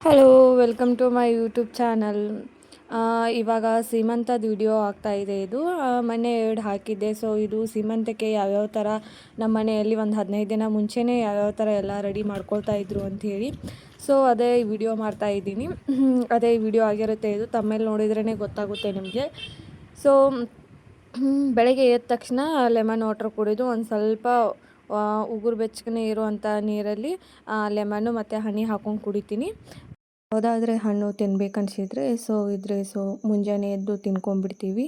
Hello, welcome to my YouTube channel. ಇವಾಗ ಸೀಮಂತದ video ಆಗ್ತಾಯಿದೆ. ಇದು ಮೊನ್ನೆ 2 ಹಾಕಿದ್ದೆ. ಸೊ ಇದು ಸೀಮಂತಕ್ಕೆ ಯಾವ್ಯಾವ ಥರ ನಮ್ಮ ಮನೆಯಲ್ಲಿ ಒಂದು 15 ದಿನ ಮುಂಚೆನೇ ಯಾವ್ಯಾವ ಥರ ಎಲ್ಲ ರೆಡಿ ಮಾಡ್ಕೊಳ್ತಾ ಇದ್ರು ಅಂಥೇಳಿ. ಸೊ ಅದೇ ವಿಡಿಯೋ ಮಾಡ್ತಾಯಿದ್ದೀನಿ. ಅದೇ ವಿಡಿಯೋ ಆಗಿರುತ್ತೆ. ಇದು ತಮ್ಮೇಲೆ ನೋಡಿದ್ರೇ ಗೊತ್ತಾಗುತ್ತೆ ನಿಮಗೆ. ಸೊ ಬೆಳಗ್ಗೆ ಎದ್ದ ತಕ್ಷಣ ಲೆಮನ್ ವಾಟರ್ ಕುಡಿದು ಒಂದು ಸ್ವಲ್ಪ ಉಗುರು ಬೆಚ್ಚಗನೆ ಇರುವಂಥ ನೀರಲ್ಲಿ ಲೆಮನ್ನು ಮತ್ತು ಹನಿ ಹಾಕ್ಕೊಂಡು ಕುಡಿತೀನಿ. ಯಾವುದಾದ್ರೆ ಹಣ್ಣು ತಿನ್ಬೇಕನ್ಸಿದ್ರೆ ಮುಂಜಾನೆ ಎದ್ದು ತಿನ್ಕೊಂಡ್ಬಿಡ್ತೀವಿ.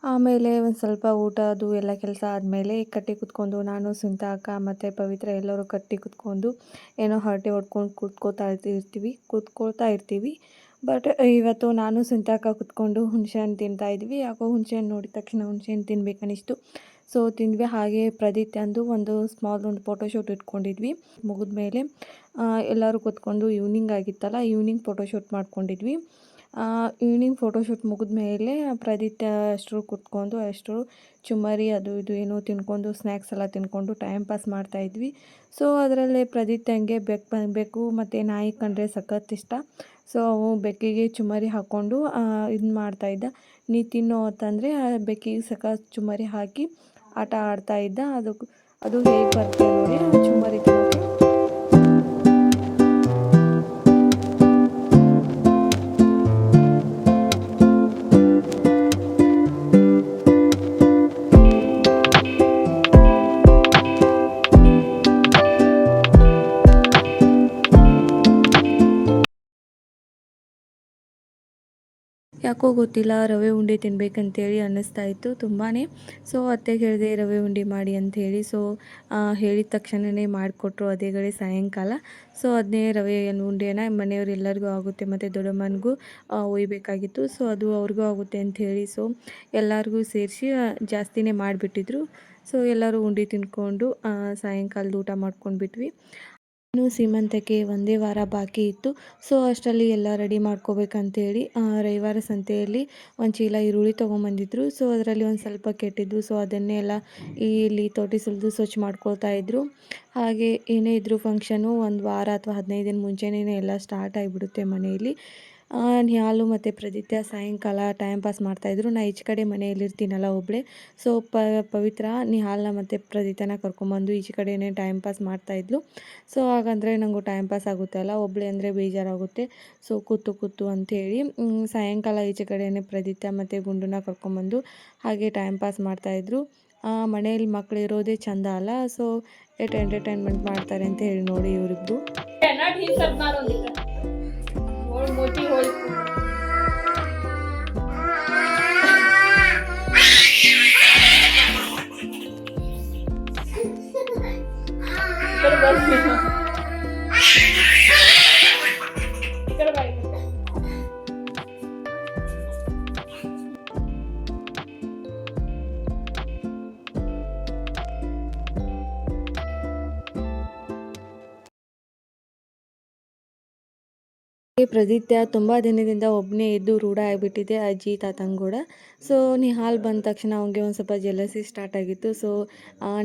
ಆಮೇಲೆ ಒಂದು ಸ್ವಲ್ಪ ಊಟ ಅದು ಎಲ್ಲ ಕೆಲಸ ಆದಮೇಲೆ ಕಟ್ಟಿ ಕುತ್ಕೊಂಡು ನಾನು ಸುಂತ ಅಕ್ಕ ಮತ್ತು ಪವಿತ್ರ ಎಲ್ಲರೂ ಕಟ್ಟಿ ಕುತ್ಕೊಂಡು ಏನೋ ಹರಟೆ ಹೊಡ್ಕೊಂಡು ಕೂತ್ಕೊಳ್ತಾ ಇರ್ತೀವಿ. ಬಟ್ ಇವತ್ತು ನಾನು ಸುಂತ ಅಕ್ಕ ಕುತ್ಕೊಂಡು ಹುಣಸೆ ಹಣ್ಣು ತಿಂತಾಯಿದ್ವಿ. ಯಾಕೋ ಹುಣಸೆ ಹಣ್ಣು ನೋಡಿದ ತಕ್ಷಣ ಹುಣಸೆ ಹಣ್ಣು ತಿನ್ಬೇಕನ್ನಿಸ್ತು. ಸೊ ತಿಂದ್ವಿ. ಹಾಗೆ ಪ್ರದೀಪ್ತಂದು ಒಂದು ಫೋಟೋಶೂಟ್ ಇಟ್ಕೊಂಡಿದ್ವಿ. ಮುಗಿದ್ಮೇಲೆ ಎಲ್ಲರೂ ಕೂತ್ಕೊಂಡು ಈವ್ನಿಂಗ್ ಆಗಿತ್ತಲ್ಲ, ಈವ್ನಿಂಗ್ ಫೋಟೋಶೂಟ್ ಮಾಡ್ಕೊಂಡಿದ್ವಿ. ಈವ್ನಿಂಗ್ ಫೋಟೋಶೂಟ್ ಮುಗಿದ್ಮೇಲೆ ಪ್ರದೀಪ್ತ ಅಷ್ಟರು ಕೂತ್ಕೊಂಡು ಚುಮ್ಮರಿ ಅದು ಇದು ಏನೋ ತಿನ್ಕೊಂಡು ಸ್ನ್ಯಾಕ್ಸ್ ಎಲ್ಲ ತಿನ್ಕೊಂಡು ಟೈಮ್ ಪಾಸ್ ಮಾಡ್ತಾಯಿದ್ವಿ. ಸೊ ಅದರಲ್ಲೇ ಪ್ರದೀಪ್ತಂಗೆ ಬೆಕ್ಕು ಮತ್ತು ನಾಯಿ ಕಂಡ್ರೆ ಸಖತ್ ಇಷ್ಟ. ಸೊ ಅವು ಬೆಕ್ಕಿಗೆ ಚುಮ್ಮರಿ ಹಾಕ್ಕೊಂಡು ಇದು ಮಾಡ್ತಾಯಿದ್ದ. ನೀ ತಿನ್ನೋ ಅಂತಂದರೆ ಬೆಕ್ಕಿಗೆ ಸಖತ್ ಚುಮ್ಮರಿ ಹಾಕಿ ಆಟ ಆಡ್ತಾಯಿದ್ದ. ಅದು ಹೇಗೆ ಬರ್ತದೆ ನೋಡಿ ಚುಮ್ಮರಿ ತಿನ್ನೋಕ್ಕೆ. ಯಾಕೋ ಗೊತ್ತಿಲ್ಲ, ರವೆ ಉಂಡೆ ತಿನ್ಬೇಕಂತೇಳಿ ಅನ್ನಿಸ್ತಾ ಇತ್ತು ತುಂಬಾ. ಸೊ ಅತ್ತೆಗೆ ಹೇಳಿದೆ ರವೆ ಉಂಡೆ ಮಾಡಿ ಅಂಥೇಳಿ. ಸೊ ಹೇಳಿದ ತಕ್ಷಣವೇ ಮಾಡಿಕೊಟ್ರು ಅದೇ ಗಡಿ ಸಾಯಂಕಾಲ. ಸೊ ಅದನ್ನೇ ರವೆ ಉಂಡೆನ ಮನೆಯವರೆಲ್ಲರಿಗೂ ಆಗುತ್ತೆ ಮತ್ತು ದೊಡ್ಡಮ್ಮನಿಗೂ ಒಯ್ಯಬೇಕಾಗಿತ್ತು. ಸೊ ಅದು ಅವ್ರಿಗೂ ಆಗುತ್ತೆ ಅಂಥೇಳಿ ಸೊ ಎಲ್ಲರಿಗೂ ಸೇರಿಸಿ ಜಾಸ್ತಿನೇ ಮಾಡಿಬಿಟ್ಟಿದ್ರು. ಸೊ ಎಲ್ಲರೂ ಉಂಡೆ ತಿಂದ್ಕೊಂಡು ಸಾಯಂಕಾಲದ ಊಟ ಮಾಡ್ಕೊಂಡ್ಬಿಟ್ವಿ. ಇನ್ನು ಸೀಮಂತಕ್ಕೆ ಒಂದೇ ವಾರ ಬಾಕಿ ಇತ್ತು. ಸೊ ಅಷ್ಟರಲ್ಲಿ ಎಲ್ಲ ರೆಡಿ ಮಾಡ್ಕೋಬೇಕಂತೇಳಿ ರವಿವಾರ ಸಂತೆಯಲ್ಲಿ ಒಂದು ಚೀಲ ಈರುಳ್ಳಿ ತೊಗೊಂಬಂದಿದ್ರು. ಸೊ ಅದರಲ್ಲಿ ಒಂದು ಸ್ವಲ್ಪ ಕೆಟ್ಟಿದ್ದು. ಸೊ ಅದನ್ನೇ ಎಲ್ಲ ಇಲ್ಲಿ ತೊಟ್ಟಿ ಸುಲಿದು ಸ್ವಚ್ಛ ಮಾಡ್ಕೊಳ್ತಾ ಇದ್ರು. ಹಾಗೆ ಏನೇ ಇದ್ದರೂ ಫಂಕ್ಷನು ಒಂದು ವಾರ ಅಥವಾ 15 ದಿನ ಮುಂಚೆನೇ ಎಲ್ಲ ಸ್ಟಾರ್ಟ್ ಆಗಿಬಿಡುತ್ತೆ ಮನೆಯಲ್ಲಿ. ನಿಹಾಲು ಮತ್ತು ಪ್ರದಿತ್ಯ ಸಾಯಂಕಾಲ ಟೈಮ್ ಪಾಸ್ ಮಾಡ್ತಾಯಿದ್ರು. ನಾ ಈಚೆ ಕಡೆ ಮನೆಯಲ್ಲಿರ್ತೀನಲ್ಲ ಒಬ್ಬಳೇ. ಸೊ ಪವಿತ್ರ ನಿಹಾಲ್ನ ಮತ್ತು ಪ್ರದಿತ್ಯನ ಕರ್ಕೊಂಬಂದು ಈಚೆ ಕಡೆಯೇ ಟೈಮ್ ಪಾಸ್ ಮಾಡ್ತಾಯಿದ್ಲು. ಸೊ ಹಾಗಂದರೆ ನನಗೂ ಟೈಮ್ ಪಾಸ್ ಆಗುತ್ತೆ ಅಲ್ಲ, ಒಬ್ಬಳೇ ಅಂದರೆ ಬೇಜಾರಾಗುತ್ತೆ. ಸೊ ಕೂತು ಅಂಥೇಳಿ ಸಾಯಂಕಾಲ ಈಚೆ ಕಡೆಯೇ ಪ್ರದಿತ್ಯ ಮತ್ತು ಗುಂಡನ್ನ ಕರ್ಕೊಂಬಂದು ಹಾಗೆ ಟೈಮ್ ಪಾಸ್ ಮಾಡ್ತಾಯಿದ್ರು. ಮನೆಯಲ್ಲಿ ಮಕ್ಕಳು ಇರೋದೇ ಚಂದ ಅಲ್ಲ. ಸೊ ಎಂಟರ್ಟೈನ್ಮೆಂಟ್ ಮಾಡ್ತಾರೆ ಅಂತ ಹೇಳಿ ನೋಡಿ ಇವರಿಬ್ರು. मोठी होईल ಪ್ರದಿತ್ಯ ತುಂಬ ದಿನದಿಂದ ಒಬ್ಬನೇ ಇದ್ದು ರೂಢ ಆಗಿಬಿಟ್ಟಿದೆ ಅಜ್ಜಿ ತಾತಂಗೂಡ. ಸೊ ನಿಹಾಲ್ ಬಂದ ತಕ್ಷಣ ಅವನಿಗೆ ಒಂದು ಸ್ವಲ್ಪ ಜೆಲಸಿ ಸ್ಟಾರ್ಟ್ ಆಗಿತ್ತು. ಸೊ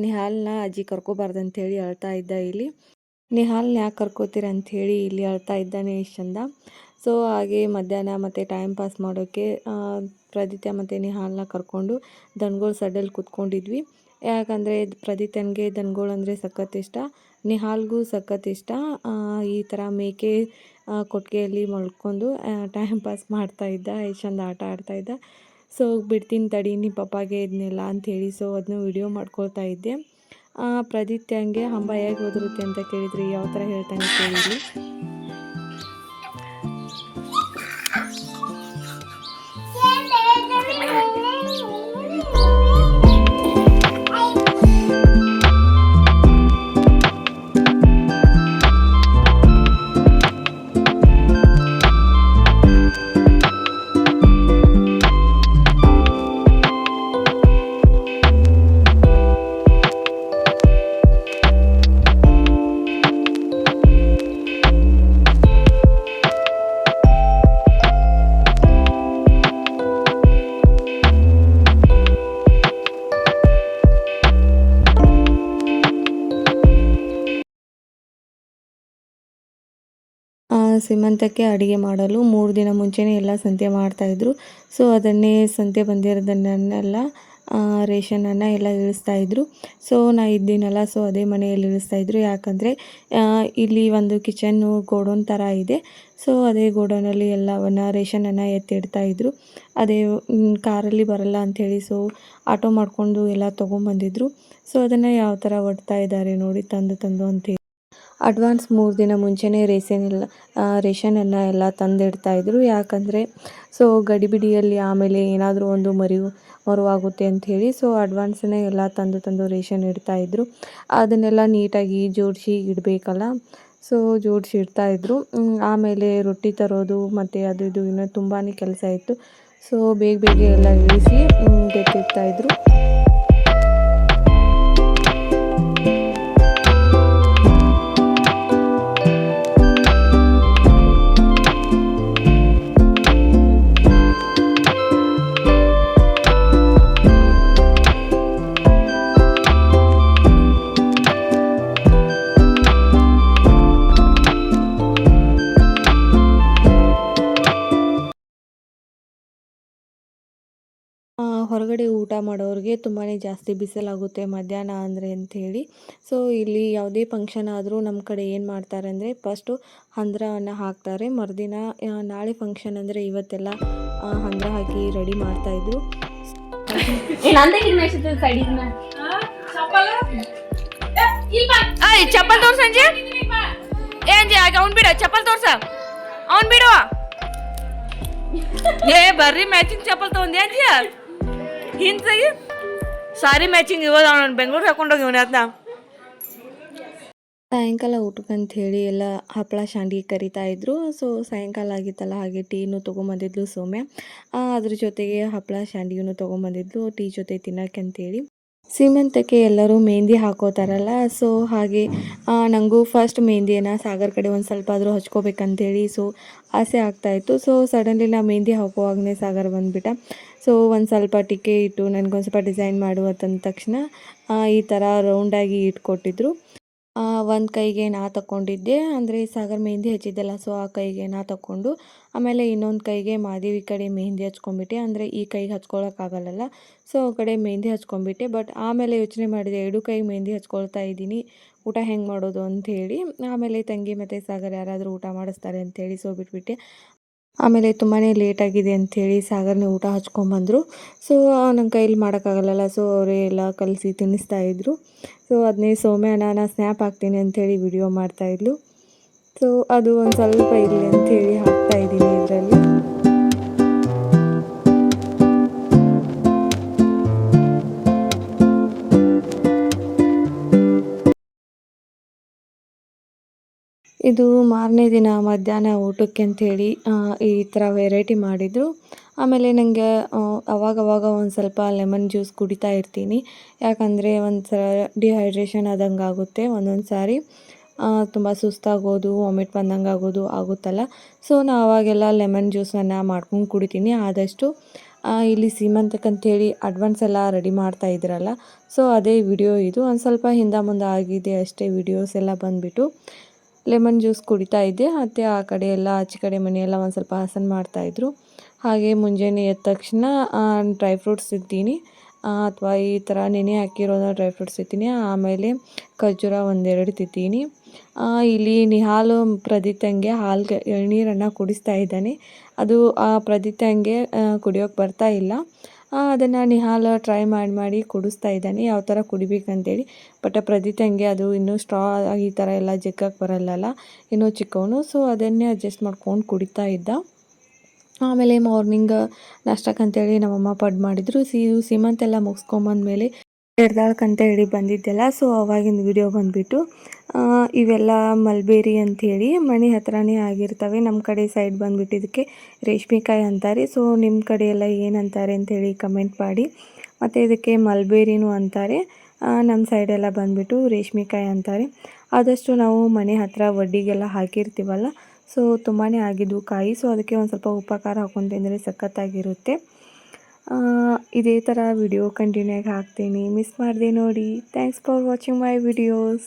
ನಿಹಾಲ್ನ ಅಜ್ಜಿ ಕರ್ಕೋಬಾರ್ದಂಥೇಳಿ ಅಳ್ತಾ ಇದ್ದ. ಇಲ್ಲಿ ನಿಹಾಲ್ನ ಯಾಕೆ ಕರ್ಕೋತೀರ ಅಂಥೇಳಿ ಇಲ್ಲಿ ಅಳ್ತಾ ಇದ್ದಾನೆ ಎಷ್ಟು ಚಂದ. ಸೊ ಹಾಗೆ ಮಧ್ಯಾಹ್ನ ಮತ್ತು ಟೈಮ್ ಪಾಸ್ ಮಾಡೋಕ್ಕೆ ಪ್ರದಿತ್ಯ ಮತ್ತು ನಿಹಾಲ್ನ ಕರ್ಕೊಂಡು ದನಗಳ ಸಡ್ಡಲ್ಲಿ ಕೂತ್ಕೊಂಡಿದ್ವಿ. ಯಾಕಂದರೆ ಪ್ರದಿತ್ಯನಿಗೆ ದನಗಳಂದರೆ ಸಖತ್ ಇಷ್ಟ, ನಿಹಾಲ್ಗೂ ಸಖತ್ ಇಷ್ಟ. ಈ ಥರ ಮೇಕೆ ಕೊಟ್ಟಿಗೆಯಲ್ಲಿ ಮಲ್ಕೊಂಡು ಟೈಮ್ ಪಾಸ್ ಮಾಡ್ತಾಯಿದ್ದ, ಎಷ್ಟು ಚಂದ ಆಟ ಆಡ್ತಾಯಿದ್ದ. ಸೊ ಬಿಡ್ತೀನಿ ತಡಿ ನಿಮ್ಮ ಪಪ್ಪಾಗೆ ಇದನ್ನೆಲ್ಲ ಅಂಥೇಳಿ ಸೊ ಅದನ್ನು ವಿಡಿಯೋ ಮಾಡ್ಕೊಳ್ತಾ ಇದ್ದೆ. ಪ್ರದಿತ್ಯಂಗೆ ಹಂಬ ಹೇಗೆ ಓದಿರುತ್ತೆ ಅಂತ ಕೇಳಿದ್ರಿ, ಯಾವ ಥರ ಹೇಳ್ತಾನೆ ಕೇಳಿದ್ರಿ. ಸೀಮಂತಕ್ಕೆ ಅಡುಗೆ ಮಾಡಲು 3 ದಿನ ಮುಂಚೆನೇ ಎಲ್ಲ ಸಂತೆ ಮಾಡ್ತಾಯಿದ್ರು. ಸೊ ಅದನ್ನೇ ಸಂತೆ ಬಂದಿರೋದನ್ನೆಲ್ಲ ರೇಷನನ್ನು ಎಲ್ಲ ಇಳಿಸ್ತಾಯಿದ್ರು. ಸೊ ನಾ ಇದ್ದೀನಲ್ಲ, ಸೊ ಅದೇ ಮನೆಯಲ್ಲಿ ಇಳಿಸ್ತಾಯಿದ್ರು. ಯಾಕಂದರೆ ಇಲ್ಲಿ ಒಂದು ಕಿಚನ್ನು ಗೋಡೌನ್ ಥರ ಇದೆ. ಸೊ ಅದೇ ಗೋಡೌನಲ್ಲಿ ಎಲ್ಲವನ್ನು ರೇಷನನ್ನು ಎತ್ತಿಡ್ತಾಯಿದ್ರು. ಅದೇ ಕಾರಲ್ಲಿ ಬರಲ್ಲ ಅಂಥೇಳಿ ಸೊ ಆಟೋ ಮಾಡಿಕೊಂಡು ಎಲ್ಲ ತೊಗೊಂಬಂದಿದ್ರು. ಸೊ ಅದನ್ನು ಯಾವ ಥರ ಒಡ್ತಾ ಇದ್ದಾರೆ ನೋಡಿ, ತಂದು ಅಂತೇಳಿ ಅಡ್ವಾನ್ಸ್ 3 ದಿನ ಮುಂಚೆನೇ ರೇಷನನ್ನು ಎಲ್ಲ ತಂದಿಡ್ತಾಯಿದ್ರು. ಯಾಕಂದರೆ ಸೊ ಗಡಿಬಿಡಿಯಲ್ಲಿ ಆಮೇಲೆ ಏನಾದರೂ ಒಂದು ಮರುವಾಗುತ್ತೆ ಅಂಥೇಳಿ ಸೊ ಅಡ್ವಾನ್ಸನ್ನೇ ಎಲ್ಲ ತಂದು ರೇಷನ್ ಇಡ್ತಾಯಿದ್ರು. ಅದನ್ನೆಲ್ಲ ನೀಟಾಗಿ ಜೋಡಿಸಿ ಇಡಬೇಕಲ್ಲ, ಸೊ ಜೋಡಿಸಿ ಇಡ್ತಾಯಿದ್ರು. ಆಮೇಲೆ ರೊಟ್ಟಿ ತರೋದು ಮತ್ತು ಅದು ಇದು ಇನ್ನೂ ತುಂಬಾ ಕೆಲಸ ಇತ್ತು. ಸೊ ಬೇಗ ಎಲ್ಲ ಇಳಿಸಿ ಎತ್ತಿಡ್ತಾಯಿದ್ರು. ಹೊರಗಡೆ ಊಟ ಮಾಡೋರಿಗೆ ತುಂಬಾ ಜಾಸ್ತಿ ಬಿಸಿಲಾಗುತ್ತೆ ಮಧ್ಯಾಹ್ನ ಅಂದರೆ ಅಂಥೇಳಿ. ಸೊ ಇಲ್ಲಿ ಯಾವುದೇ ಫಂಕ್ಷನ್ ಆದರೂ ನಮ್ಮ ಕಡೆ ಏನು ಮಾಡ್ತಾರೆ ಅಂದರೆ ಫಸ್ಟು ಹಂದ್ರವನ್ನು ಹಾಕ್ತಾರೆ. ಮರುದಿನ ನಾಳೆ ಫಂಕ್ಷನ್ ಅಂದರೆ ಇವತ್ತೆಲ್ಲ ಹಂದ್ರ ಹಾಕಿ ರೆಡಿ ಮಾಡ್ತಾಯಿದ್ರು. ಚಪ್ಪಲ್ ತೋರ್ಸ ಅಂಜಿ, ಏ ಅಂಜಿ ಅವ್ನು ಬಿಡ, ಚಪ್ಪಲ್ ತೋರ್ಸ, ಅವ್ನು ಬಿಡುವ. ಏ ಬರ್ರಿ ಮ್ಯಾಚಿಂಗ್ ಚಪ್ಪಲ್ ತಗೊಂಡೆ ಅಂಜಿ, ಹಿಂದಾಗಿ ಸಾರಿ ಮ್ಯಾಚಿಂಗ್ ಇವಾಗ ಅವ್ನು ಬೆಂಗ್ಳೂರು ಹಾಕೊಂಡೋಗಿ ಇವನ ಅದನ್ನ. ಸಾಯಂಕಾಲ ಊಟಕ್ಕಂತ ಹೇಳಿ ಎಲ್ಲ ಹಪ್ಪಳ ಶಾಂಡ್ಗಿ ಕರಿತಾಯಿದ್ರು. ಸೊ ಸಾಯಂಕಾಲ ಆಗಿತ್ತಲ್ಲ, ಹಾಗೆ ಟೀನು ತೊಗೊಂಬಂದಿದ್ಲು ಸೌಮ್ಯ. ಅದ್ರ ಜೊತೆಗೆ ಹಪ್ಪಳ ಶಾಂಡ್ಗಿನೂ ತೊಗೊಂಬಂದಿದ್ಲು ಟೀ ಜೊತೆ ತಿನ್ನೋಕ್ಕೆ ಅಂತೇಳಿ. ಸೀಮಂತಕ್ಕೆ ಎಲ್ಲರೂ ಮೆಹಂದಿ ಹಾಕೋತಾರಲ್ಲ, ಸೊ ಹಾಗೆ ನನಗೂ ಫಸ್ಟ್ ಮೆಹಂದಿಯನ್ನು ಸಾಗರ್ ಕಡೆ ಒಂದು ಸ್ವಲ್ಪ ಆದರೂ ಹಚ್ಕೋಬೇಕಂತೇಳಿ ಸೊ ಆಸೆ ಆಗ್ತಾಯಿತ್ತು. ಸೊ ಸಡನ್ಲಿ ನಾ ಮೆಹಂದಿ ಹಾಕುವಾಗಲೇ ಸಾಗರ್ ಬಂದುಬಿಟ್ಟ. ಸೊ ಒಂದು ಸ್ವಲ್ಪ ಟಿಕೆ ಇಟ್ಟು ನನಗೊಂದು ಸ್ವಲ್ಪ ಡಿಸೈನ್ ಮಾಡುವಂದ ತಕ್ಷಣ ಈ ಥರ ರೌಂಡಾಗಿ ಇಟ್ಕೊಟ್ಟಿದ್ರು. ಒಂದು ಕೈಗೆ ನಾ ತಗೊಂಡಿದ್ದೆ, ಅಂದರೆ ಸಾಗರ್ ಮೆಹಂದಿ ಹಚ್ಚಿದ್ದೆಲ್ಲ, ಸೊ ಆ ಕೈಗೆ ನಾ ತಗೊಂಡು ಆಮೇಲೆ ಇನ್ನೊಂದು ಕೈಗೆ ಮಾದೇವಿ ಕಡೆ ಮೆಹಂದಿ ಹಚ್ಕೊಂಡ್ಬಿಟ್ಟೆ. ಅಂದರೆ ಈ ಕೈಗೆ ಹಚ್ಕೊಳಕ್ಕಾಗಲ್ಲಲ್ಲ, ಸೊ ಆ ಕಡೆ ಮೆಹಂದಿ ಹಚ್ಕೊಂಡ್ಬಿಟ್ಟೆ. ಬಟ್ ಆಮೇಲೆ ಯೋಚನೆ ಮಾಡಿದೆ, 2 ಕೈಗೆ ಮೆಹಂದಿ ಹಚ್ಕೊಳ್ತಾ ಇದ್ದೀನಿ, ಊಟ ಹೆಂಗೆ ಮಾಡೋದು ಅಂಥೇಳಿ. ಆಮೇಲೆ ತಂಗಿ ಮತ್ತು ಸಾಗರ್ ಯಾರಾದರೂ ಊಟ ಮಾಡಿಸ್ತಾರೆ ಅಂಥೇಳಿ ಸೊ ಬಿಟ್ಬಿಟ್ಟೆ. ಆಮೇಲೆ ತುಂಬಾ ಲೇಟಾಗಿದೆ ಅಂಥೇಳಿ ಸಾಗರ್ನೇ ಊಟ ಹಚ್ಕೊಂಬಂದರು. ಸೊ ನನ್ನ ಕೈಯಲ್ಲಿ ಮಾಡೋಕ್ಕಾಗಲ್ಲಲ್ಲ, ಸೊ ಅವರೇ ಎಲ್ಲ ಕಲಸಿ ತಿನ್ನಿಸ್ತಾಯಿದ್ರು. ಸೊ ಅದನ್ನೇ ಸೌಮ್ಯ ನಾನು ಸ್ನ್ಯಾಪ್ ಹಾಕ್ತೀನಿ ಅಂಥೇಳಿ ವಿಡಿಯೋ ಮಾಡ್ತಾಯಿದ್ಲು. ಸೊ ಅದು ಒಂದು ಸ್ವಲ್ಪ ಇರಲಿ ಅಂಥೇಳಿ ಹಾಕ್ತಾಯಿದ್ದೀನಿ ಇದರಲ್ಲಿ. ಇದು ಮಾರನೇ ದಿನ ಮಧ್ಯಾಹ್ನ ಊಟಕ್ಕೆ ಅಂಥೇಳಿ ಈ ಥರ ವೆರೈಟಿ ಮಾಡಿದರು. ಆಮೇಲೆ ನನಗೆ ಅವಾಗವಾಗ ಒಂದು ಸ್ವಲ್ಪ ಲೆಮನ್ ಜ್ಯೂಸ್ ಕುಡಿತಾ ಇರ್ತೀನಿ. ಯಾಕಂದರೆ ಒಂಥರ ಡಿಹೈಡ್ರೇಷನ್ ಆದಂಗೆ ಆಗುತ್ತೆ ಒಂದೊಂದು ಸಾರಿ, ತುಂಬ ಸುಸ್ತಾಗೋದು, ವಾಮಿಟ್ ಬಂದಂಗೆ ಆಗುತ್ತಲ್ಲ. ಸೊ ನಾನು ಅವಾಗೆಲ್ಲ ಲೆಮನ್ ಜ್ಯೂಸನ್ನು ಮಾಡ್ಕೊಂಡು ಕುಡಿತೀನಿ. ಆದಷ್ಟು ಇಲ್ಲಿ ಸೀಮಂತಕ್ಕಂಥೇಳಿ ಅಡ್ವಾನ್ಸ್ ಎಲ್ಲ ರೆಡಿ ಮಾಡ್ತಾ ಇದ್ರಲ್ಲ, ಸೊ ಅದೇ ವಿಡಿಯೋ ಇದು. ಒಂದು ಸ್ವಲ್ಪ ಹಿಂದೆ ಮುಂದೆ ಆಗಿದೆ ಅಷ್ಟೇ, ವಿಡಿಯೋಸ್ ಎಲ್ಲ ಬಂದುಬಿಟ್ಟು ಲೆಮನ್ ಜ್ಯೂಸ್ ಕುಡಿತಾ ಇದ್ದೆ. ಮತ್ತು ಆ ಕಡೆ ಎಲ್ಲ ಆಚೆ ಕಡೆ ಮನೆಯೆಲ್ಲ ಒಂದು ಸ್ವಲ್ಪ ಹಸನ್ ಮಾಡ್ತಾಯಿದ್ರು. ಹಾಗೆ ಮುಂಜಾನೆ ಎದ್ದ ತಕ್ಷಣ ಡ್ರೈ ಫ್ರೂಟ್ಸ್ ತಿಂತೀನಿ, ಅಥವಾ ಈ ಥರ ನೆನೆ ಹಾಕಿರೋ ಡ್ರೈ ಫ್ರೂಟ್ಸ್ ತಿಂತೀನಿ. ಆಮೇಲೆ ಖರ್ಜೂರ 1-2 ತಿಂತೀನಿ. ಇಲ್ಲಿ ನಿಹಾಲು ಪ್ರದೀಪ್ತಂಗೆ ಎಳ್ನೀರನ್ನು ಕುಡಿಸ್ತಾ ಇದ್ದಾನೆ. ಅದು ಪ್ರದೀಪ್ತಂಗೆ ಕುಡಿಯೋಕ್ಕೆ ಬರ್ತಾ ಇಲ್ಲ. ಅದನ್ನು ನಿಹಾಲ್ ಟ್ರೈ ಮಾಡಿ ಕುಡಿಸ್ತಾ ಇದ್ದಾನೆ, ಯಾವ ಥರ ಕುಡಿಬೇಕಂತೇಳಿ. ಬಟ್ ಪ್ರದೀಪ್ತಂಗೆ ಅದು ಇನ್ನೂ ಸ್ಟ್ರಾ ಈ ಥರ ಎಲ್ಲ ಜಗ್ಗಕ್ಕೆ ಬರಲ್ಲಲ್ಲ, ಇನ್ನೂ ಚಿಕ್ಕವನು. ಸೊ ಅದನ್ನೇ ಅಡ್ಜಸ್ಟ್ ಮಾಡ್ಕೊಂಡು ಕುಡಿತಾ ಇದ್ದ. ಆಮೇಲೆ ಮಾರ್ನಿಂಗ್ ನಾಷ್ಟಕ್ಕಂತೇಳಿ ನಮ್ಮಮ್ಮ ಪಡ್ ಮಾಡಿದರು. ಸೀಮಂತೆಲ್ಲ ಮುಗಿಸ್ಕೊಂಬಂದ್ಮೇಲೆ ಎರ್ದಾಳಕ್ಕಂತ ಹೇಳಿ ಬಂದಿದ್ದೆಲ್ಲ, ಸೊ ಅವಾಗಿನ ವಿಡಿಯೋ ಬಂದುಬಿಟ್ಟು ಇವೆಲ್ಲ ಮಲ್ಬೇರಿ ಅಂಥೇಳಿ ಮನೆ ಹತ್ರನೇ ಆಗಿರ್ತವೆ. ನಮ್ಮ ಕಡೆ ಸೈಡ್ ಬಂದುಬಿಟ್ಟು ಇದಕ್ಕೆ ರೇಷ್ಮೆಕಾಯಿ ಅಂತಾರೆ. ಸೊ ನಿಮ್ಮ ಕಡೆ ಎಲ್ಲ ಏನಂತಾರೆ ಅಂಥೇಳಿ ಕಮೆಂಟ್ ಮಾಡಿ. ಮತ್ತು ಇದಕ್ಕೆ ಮಲ್ಬೇರಿನೂ ಅಂತಾರೆ. ನಮ್ಮ ಸೈಡೆಲ್ಲ ಬಂದುಬಿಟ್ಟು ರೇಷ್ಮೆಕಾಯಿ ಅಂತಾರೆ. ಆದಷ್ಟು ನಾವು ಮನೆ ಹತ್ತಿರ ವಡ್ಡಿಗೆಲ್ಲ ಹಾಕಿರ್ತೀವಲ್ಲ, ಸೊ ತುಂಬಾ ಆಗಿದ್ವು ಕಾಯಿ. ಸೊ ಅದಕ್ಕೆ ಒಂದು ಸ್ವಲ್ಪ ಉಪ್ಪು ಖಾರ ಹಾಕ್ಕೊಂಡು ತಿಂದರೆ ಸಖತ್ತಾಗಿರುತ್ತೆ. ಇದೇ ಥರ ವಿಡಿಯೋ ಕಂಟಿನ್ಯೂ ಆಗಿ ಹಾಕ್ತೀನಿ, ಮಿಸ್ ಮಾಡಿದೆ ನೋಡಿ. Thanks for watching my videos.